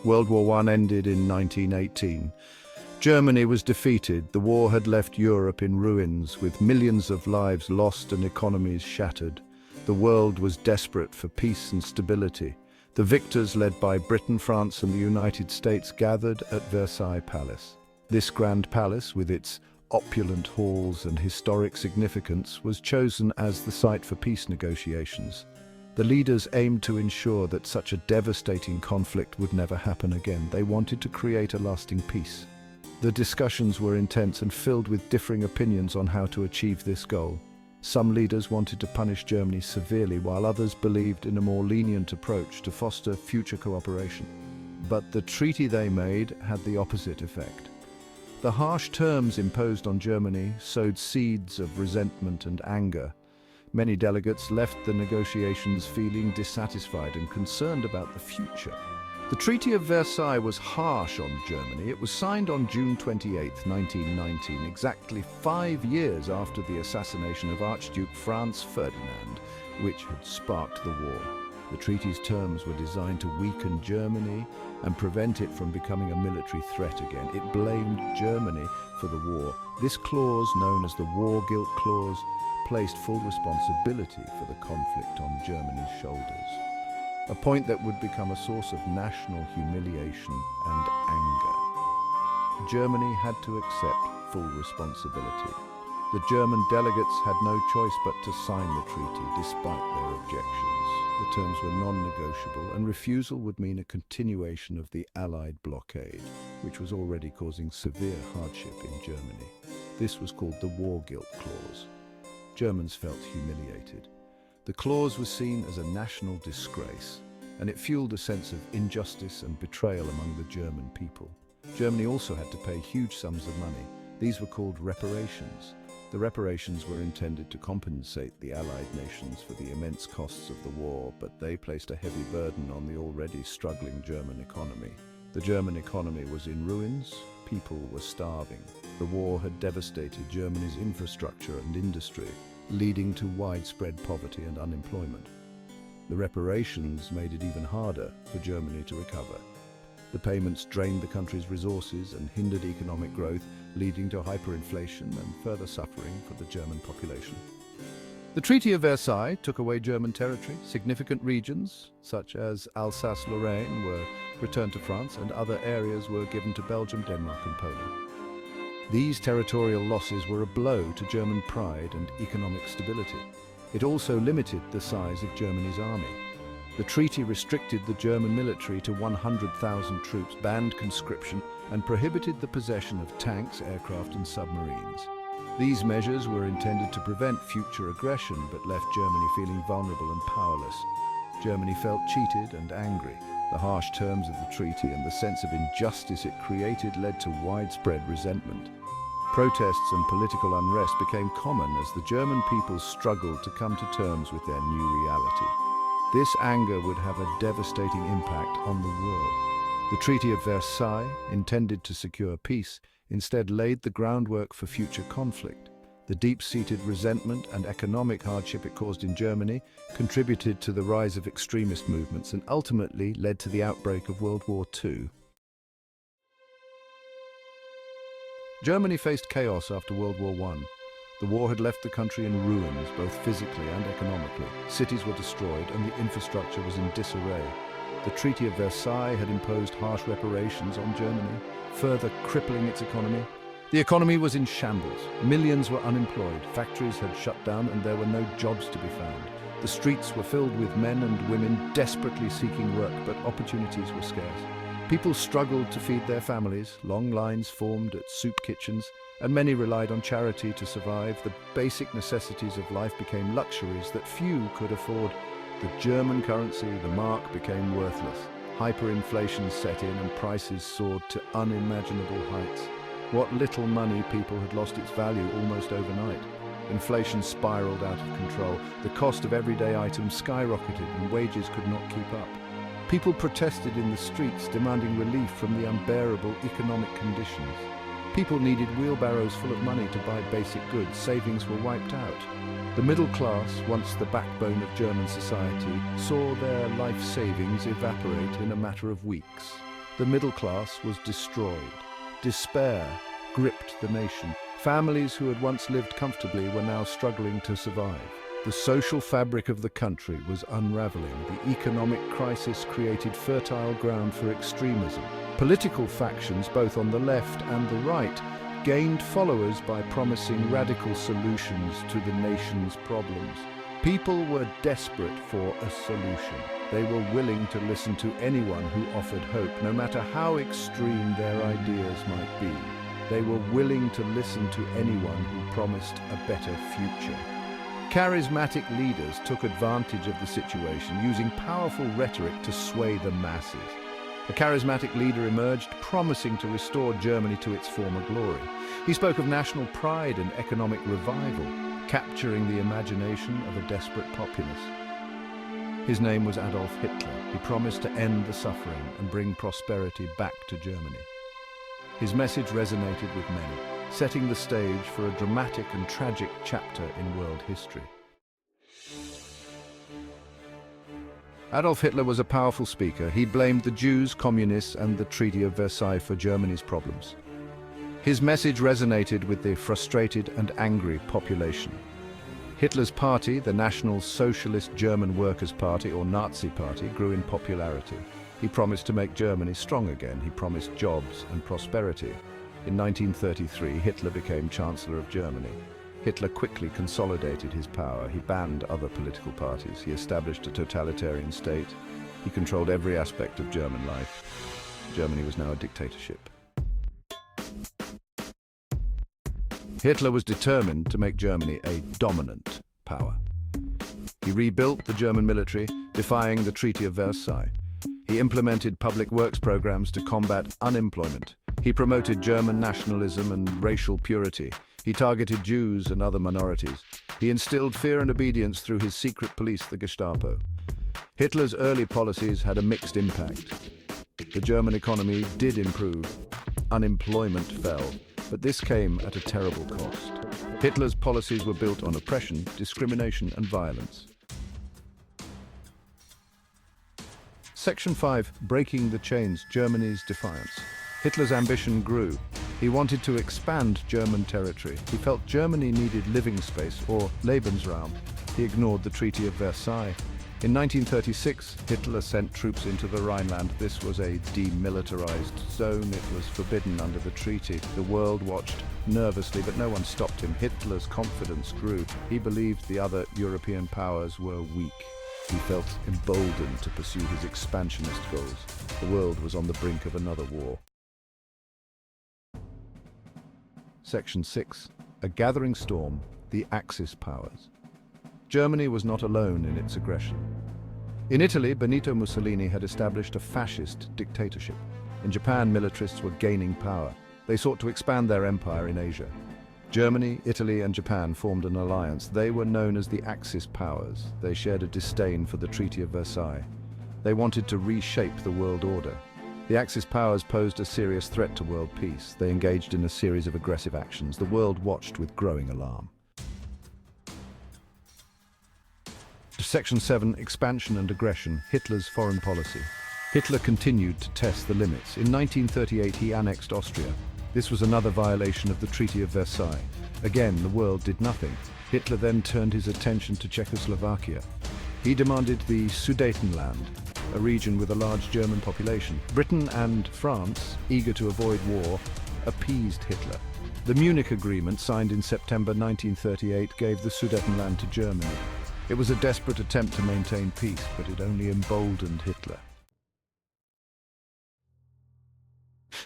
World War I ended in 1918. Germany was defeated. The war had left Europe in ruins, with millions of lives lost and economies shattered. The world was desperate for peace and stability. The victors, led by Britain, France, and the United States, gathered at Versailles Palace. This grand palace, with its opulent halls and historic significance, was chosen as the site for peace negotiations. The leaders aimed to ensure that such a devastating conflict would never happen again. They wanted to create a lasting peace. The discussions were intense and filled with differing opinions on how to achieve this goal. Some leaders wanted to punish Germany severely, while others believed in a more lenient approach to foster future cooperation. But the treaty they made had the opposite effect. The harsh terms imposed on Germany sowed seeds of resentment and anger. Many delegates left the negotiations feeling dissatisfied and concerned about the future. The Treaty of Versailles was harsh on Germany. It was signed on June 28, 1919, exactly 5 years after the assassination of Archduke Franz Ferdinand, which had sparked the war. The treaty's terms were designed to weaken Germany and prevent it from becoming a military threat again. It blamed Germany for the war. This clause, known as the War Guilt Clause, placed full responsibility for the conflict on Germany's shoulders, a point that would become a source of national humiliation and anger. Germany had to accept full responsibility. The German delegates had no choice but to sign the treaty despite their objections. The terms were non-negotiable, and refusal would mean a continuation of the Allied blockade, which was already causing severe hardship in Germany. This was called the War Guilt Clause. Germans felt humiliated. The clause was seen as a national disgrace, and it fueled a sense of injustice and betrayal among the German people. Germany also had to pay huge sums of money. These were called reparations. The reparations were intended to compensate the Allied nations for the immense costs of the war, but they placed a heavy burden on the already struggling German economy. The German economy was in ruins. People were starving. The war had devastated Germany's infrastructure and industry, leading to widespread poverty and unemployment. The reparations made it even harder for Germany to recover. The payments drained the country's resources and hindered economic growth, leading to hyperinflation and further suffering for the German population. The Treaty of Versailles took away German territory. Significant regions, such as Alsace-Lorraine, were returned to France, and other areas were given to Belgium, Denmark, and Poland. These territorial losses were a blow to German pride and economic stability. It also limited the size of Germany's army. The treaty restricted the German military to 100,000 troops, banned conscription, and prohibited the possession of tanks, aircraft, and submarines. These measures were intended to prevent future aggression, but left Germany feeling vulnerable and powerless. Germany felt cheated and angry. The harsh terms of the treaty and the sense of injustice it created led to widespread resentment. Protests and political unrest became common as the German people struggled to come to terms with their new reality. This anger would have a devastating impact on the world. The Treaty of Versailles, intended to secure peace, instead laid the groundwork for future conflict. The deep-seated resentment and economic hardship it caused in Germany contributed to the rise of extremist movements and ultimately led to the outbreak of World War II. Germany faced chaos after World War I. The war had left the country in ruins, both physically and economically. Cities were destroyed and the infrastructure was in disarray. The Treaty of Versailles had imposed harsh reparations on Germany, further crippling its economy. The economy was in shambles. Millions were unemployed. Factories had shut down and there were no jobs to be found. The streets were filled with men and women desperately seeking work, but opportunities were scarce. People struggled to feed their families. Long lines formed at soup kitchens, and many relied on charity to survive. The basic necessities of life became luxuries that few could afford. The German currency, the mark, became worthless. Hyperinflation set in and prices soared to unimaginable heights. What little money people had lost its value almost overnight. Inflation spiraled out of control. The cost of everyday items skyrocketed and wages could not keep up. People protested in the streets, demanding relief from the unbearable economic conditions. People needed wheelbarrows full of money to buy basic goods. Savings were wiped out. The middle class, once the backbone of German society, saw their life savings evaporate in a matter of weeks. The middle class was destroyed. Despair gripped the nation. Families who had once lived comfortably were now struggling to survive. The social fabric of the country was unraveling. The economic crisis created fertile ground for extremism. Political factions, both on the left and the right, gained followers by promising radical solutions to the nation's problems. People were desperate for a solution. They were willing to listen to anyone who offered hope, no matter how extreme their ideas might be. They were willing to listen to anyone who promised a better future. Charismatic leaders took advantage of the situation, using powerful rhetoric to sway the masses. A charismatic leader emerged, promising to restore Germany to its former glory. He spoke of national pride and economic revival, capturing the imagination of a desperate populace. His name was Adolf Hitler. He promised to end the suffering and bring prosperity back to Germany. His message resonated with many, setting the stage for a dramatic and tragic chapter in world history. Adolf Hitler was a powerful speaker. He blamed the Jews, communists, and the Treaty of Versailles for Germany's problems. His message resonated with the frustrated and angry population. Hitler's party, the National Socialist German Workers' Party, or Nazi Party, grew in popularity. He promised to make Germany strong again. He promised jobs and prosperity. In 1933, Hitler became Chancellor of Germany. Hitler quickly consolidated his power. He banned other political parties. He established a totalitarian state. He controlled every aspect of German life. Germany was now a dictatorship. Hitler was determined to make Germany a dominant power. He rebuilt the German military, defying the Treaty of Versailles. He implemented public works programs to combat unemployment. He promoted German nationalism and racial purity. He targeted Jews and other minorities. He instilled fear and obedience through his secret police, the Gestapo. Hitler's early policies had a mixed impact. The German economy did improve. Unemployment fell, but this came at a terrible cost. Hitler's policies were built on oppression, discrimination, and violence. Section 5, Breaking the Chains, Germany's Defiance. Hitler's ambition grew. He wanted to expand German territory. He felt Germany needed living space, or Lebensraum. He ignored the Treaty of Versailles. In 1936, Hitler sent troops into the Rhineland. This was a demilitarized zone. It was forbidden under the treaty. The world watched nervously, but no one stopped him. Hitler's confidence grew. He believed the other European powers were weak. He felt emboldened to pursue his expansionist goals. The world was on the brink of another war. Section 6. A gathering storm, the Axis powers. Germany was not alone in its aggression. In Italy, Benito Mussolini had established a fascist dictatorship. In Japan, militarists were gaining power. They sought to expand their empire in Asia. Germany, Italy, and Japan formed an alliance. They were known as the Axis powers. They shared a disdain for the Treaty of Versailles. They wanted to reshape the world order. The Axis powers posed a serious threat to world peace. They engaged in a series of aggressive actions. The world watched with growing alarm. Section 7, Expansion and Aggression, Hitler's foreign policy. Hitler continued to test the limits. In 1938, he annexed Austria. This was another violation of the Treaty of Versailles. Again, the world did nothing. Hitler then turned his attention to Czechoslovakia. He demanded the Sudetenland, a region with a large German population. Britain and France, eager to avoid war, appeased Hitler. The Munich Agreement, signed in September 1938, gave the Sudetenland to Germany. It was a desperate attempt to maintain peace, but it only emboldened Hitler.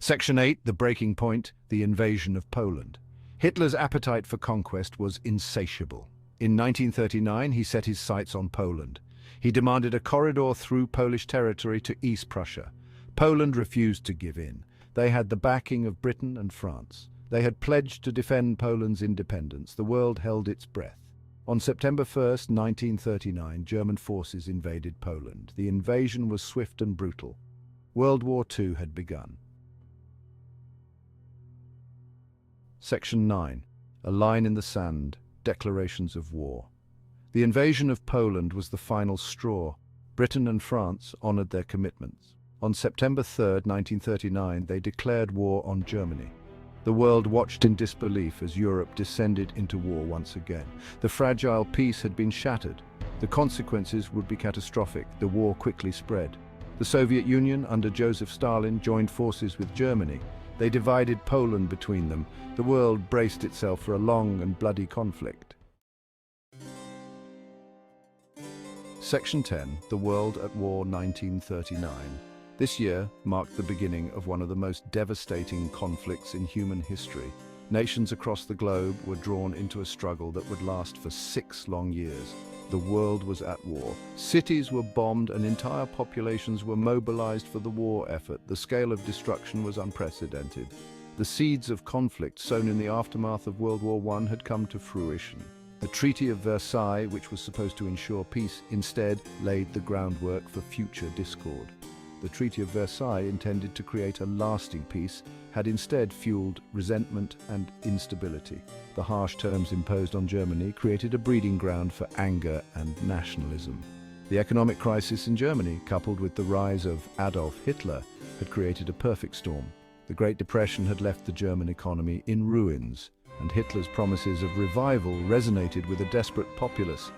Section 8, The Breaking Point, the invasion of Poland. Hitler's appetite for conquest was insatiable. In 1939, he set his sights on Poland. He demanded a corridor through Polish territory to East Prussia. Poland refused to give in. They had the backing of Britain and France. They had pledged to defend Poland's independence. The world held its breath. On September 1st, 1939, German forces invaded Poland. The invasion was swift and brutal. World War II had begun. Section 9. A line in the sand, declarations of war. The invasion of Poland was the final straw. Britain and France honored their commitments. On September 3, 1939, they declared war on Germany. The world watched in disbelief as Europe descended into war once again. The fragile peace had been shattered. The consequences would be catastrophic. The war quickly spread. The Soviet Union, under Joseph Stalin, joined forces with Germany. They divided Poland between them. The world braced itself for a long and bloody conflict. Section 10, The World at War 1939. This year marked the beginning of one of the most devastating conflicts in human history. Nations across the globe were drawn into a struggle that would last for 6 long years. The world was at war. Cities were bombed and entire populations were mobilized for the war effort. The scale of destruction was unprecedented. The seeds of conflict sown in the aftermath of World War I had come to fruition. The Treaty of Versailles, which was supposed to ensure peace, instead laid the groundwork for future discord. The Treaty of Versailles, intended to create a lasting peace, had instead fueled resentment and instability. The harsh terms imposed on Germany created a breeding ground for anger and nationalism. The economic crisis in Germany, coupled with the rise of Adolf Hitler, had created a perfect storm. The Great Depression had left the German economy in ruins, and Hitler's promises of revival resonated with a desperate populace.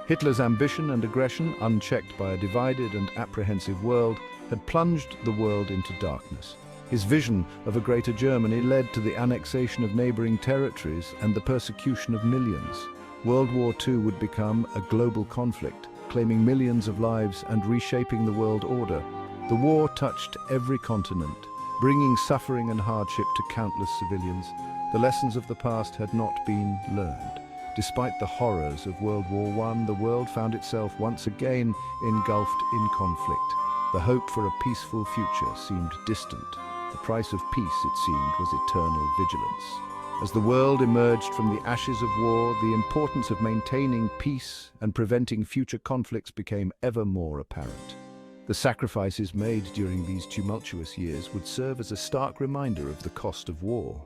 Hitler's ambition and aggression, unchecked by a divided and apprehensive world, had plunged the world into darkness. His vision of a greater Germany led to the annexation of neighboring territories and the persecution of millions. World War II would become a global conflict, claiming millions of lives and reshaping the world order. The war touched every continent, bringing suffering and hardship to countless civilians. The lessons of the past had not been learned. Despite the horrors of World War I, the world found itself once again engulfed in conflict. The hope for a peaceful future seemed distant. The price of peace, it seemed, was eternal vigilance. As the world emerged from the ashes of war, the importance of maintaining peace and preventing future conflicts became ever more apparent. The sacrifices made during these tumultuous years would serve as a stark reminder of the cost of war.